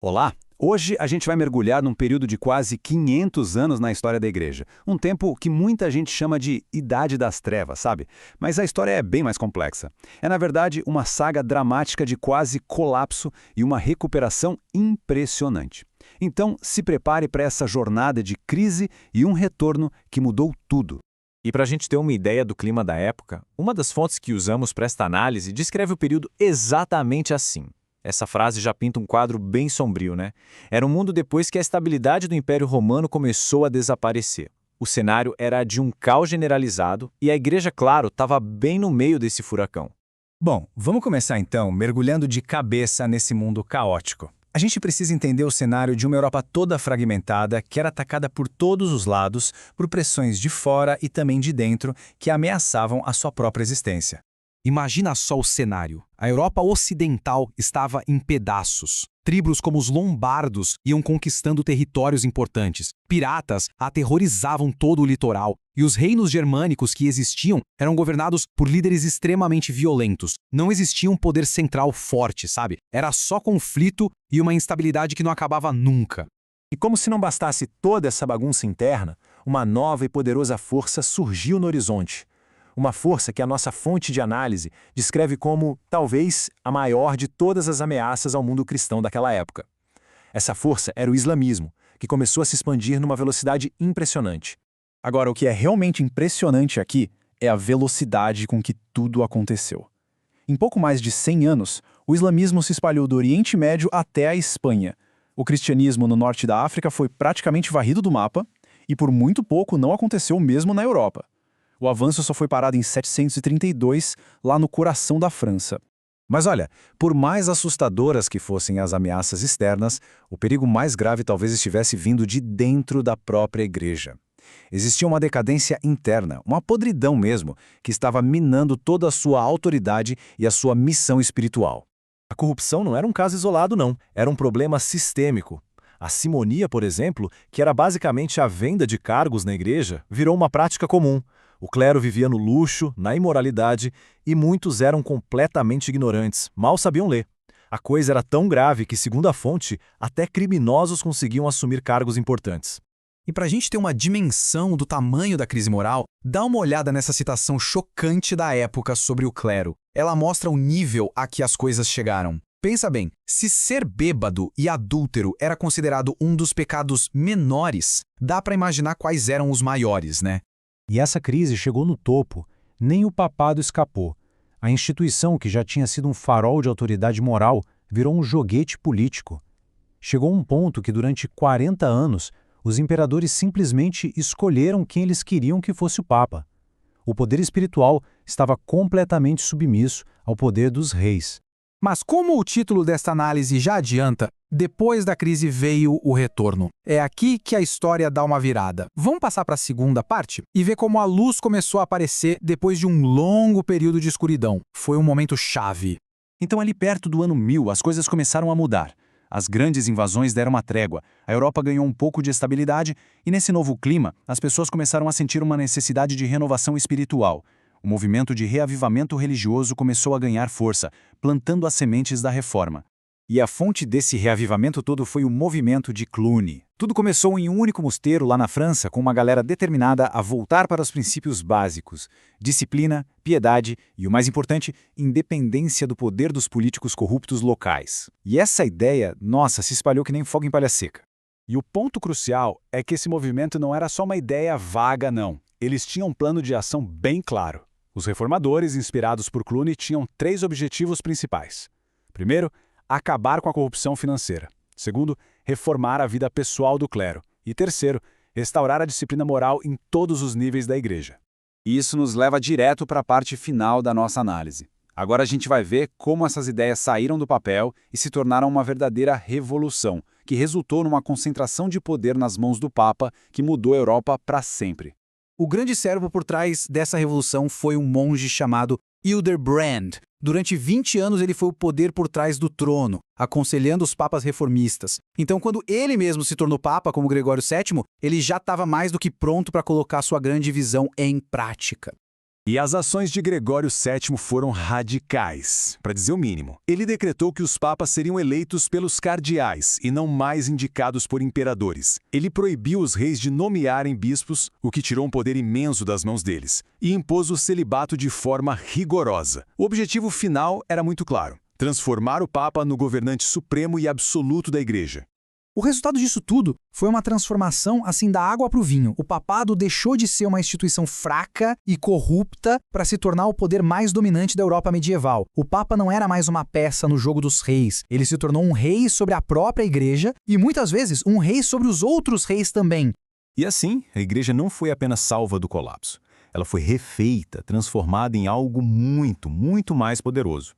Olá! Hoje a gente vai mergulhar num período de quase 500 anos na história da Igreja. Um tempo que muita gente chama de Idade das Trevas, sabe? Mas a história é bem mais complexa. É, na verdade, uma saga dramática de quase colapso e uma recuperação impressionante. Então, se prepare para essa jornada de crise e um retorno que mudou tudo. E para a gente ter uma ideia do clima da época, uma das fontes que usamos para esta análise descreve o período exatamente assim. Essa frase já pinta um quadro bem sombrio, né? Era um mundo depois que a estabilidade do Império Romano começou a desaparecer. O cenário era de um caos generalizado e a igreja, claro, estava bem no meio desse furacão. Bom, vamos começar então mergulhando de cabeça nesse mundo caótico. A gente precisa entender o cenário de uma Europa toda fragmentada, que era atacada por todos os lados, por pressões de fora e também de dentro, que ameaçavam a sua própria existência. Imagina só o cenário. A Europa Ocidental estava em pedaços. Tribos como os lombardos iam conquistando territórios importantes. Piratas aterrorizavam todo o litoral. E os reinos germânicos que existiam eram governados por líderes extremamente violentos. Não existia um poder central forte, sabe? Era só conflito e uma instabilidade que não acabava nunca. E como se não bastasse toda essa bagunça interna, uma nova e poderosa força surgiu no horizonte. Uma força que a nossa fonte de análise descreve como, talvez, a maior de todas as ameaças ao mundo cristão daquela época. Essa força era o islamismo, que começou a se expandir numa velocidade impressionante. Agora, o que é realmente impressionante aqui é a velocidade com que tudo aconteceu. Em pouco mais de 100 anos, o islamismo se espalhou do Oriente Médio até a Espanha. O cristianismo no norte da África foi praticamente varrido do mapa, e por muito pouco não aconteceu o mesmo na Europa. O avanço só foi parado em 732, lá no coração da França. Mas olha, por mais assustadoras que fossem as ameaças externas, o perigo mais grave talvez estivesse vindo de dentro da própria igreja. Existia uma decadência interna, uma podridão mesmo, que estava minando toda a sua autoridade e a sua missão espiritual. A corrupção não era um caso isolado, não. Era um problema sistêmico. A simonia, por exemplo, que era basicamente a venda de cargos na igreja, virou uma prática comum. O clero vivia no luxo, na imoralidade, e muitos eram completamente ignorantes, mal sabiam ler. A coisa era tão grave que, segundo a fonte, até criminosos conseguiam assumir cargos importantes. E para a gente ter uma dimensão do tamanho da crise moral, dá uma olhada nessa citação chocante da época sobre o clero. Ela mostra o nível a que as coisas chegaram. Pensa bem, se ser bêbado e adúltero era considerado um dos pecados menores, dá para imaginar quais eram os maiores, né? E essa crise chegou no topo, nem o papado escapou. A instituição, que já tinha sido um farol de autoridade moral, virou um joguete político. Chegou um ponto que, durante 40 anos, os imperadores simplesmente escolheram quem eles queriam que fosse o Papa. O poder espiritual estava completamente submisso ao poder dos reis. Mas como o título desta análise já adianta, depois da crise veio o retorno. É aqui que a história dá uma virada. Vamos passar para a segunda parte e ver como a luz começou a aparecer depois de um longo período de escuridão. Foi um momento chave. Então, ali perto do ano 1000, as coisas começaram a mudar. As grandes invasões deram uma trégua, a Europa ganhou um pouco de estabilidade e, nesse novo clima, as pessoas começaram a sentir uma necessidade de renovação espiritual. O movimento de reavivamento religioso começou a ganhar força, plantando as sementes da reforma. E a fonte desse reavivamento todo foi o movimento de Cluny. Tudo começou em um único mosteiro lá na França, com uma galera determinada a voltar para os princípios básicos: disciplina, piedade e, o mais importante, independência do poder dos políticos corruptos locais. E essa ideia, nossa, se espalhou que nem fogo em palha seca. E o ponto crucial é que esse movimento não era só uma ideia vaga, não. Eles tinham um plano de ação bem claro. Os reformadores, inspirados por Cluny, tinham 3 objetivos principais. Primeiro, acabar com a corrupção financeira. Segundo, reformar a vida pessoal do clero. E terceiro, restaurar a disciplina moral em todos os níveis da igreja. Isso nos leva direto para a parte final da nossa análise. Agora a gente vai ver como essas ideias saíram do papel e se tornaram uma verdadeira revolução, que resultou numa concentração de poder nas mãos do Papa que mudou a Europa para sempre. O grande cérebro por trás dessa revolução foi um monge chamado Hildebrand. Durante 20 anos ele foi o poder por trás do trono, aconselhando os papas reformistas. Então, quando ele mesmo se tornou papa, como Gregório VII, ele já estava mais do que pronto para colocar sua grande visão em prática. E as ações de Gregório VII foram radicais, para dizer o mínimo. Ele decretou que os papas seriam eleitos pelos cardeais e não mais indicados por imperadores. Ele proibiu os reis de nomearem bispos, o que tirou um poder imenso das mãos deles, e impôs o celibato de forma rigorosa. O objetivo final era muito claro: transformar o papa no governante supremo e absoluto da Igreja. O resultado disso tudo foi uma transformação assim da água para o vinho. O papado deixou de ser uma instituição fraca e corrupta para se tornar o poder mais dominante da Europa medieval. O papa não era mais uma peça no jogo dos reis. Ele se tornou um rei sobre a própria igreja e muitas vezes um rei sobre os outros reis também. E assim, a igreja não foi apenas salva do colapso. Ela foi refeita, transformada em algo muito, muito mais poderoso.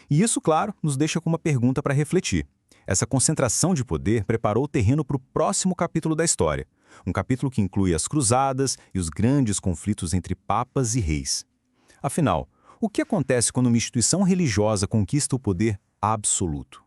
E isso, claro, nos deixa com uma pergunta para refletir. Essa concentração de poder preparou o terreno para o próximo capítulo da história, um capítulo que inclui as cruzadas e os grandes conflitos entre papas e reis. Afinal, o que acontece quando uma instituição religiosa conquista o poder absoluto?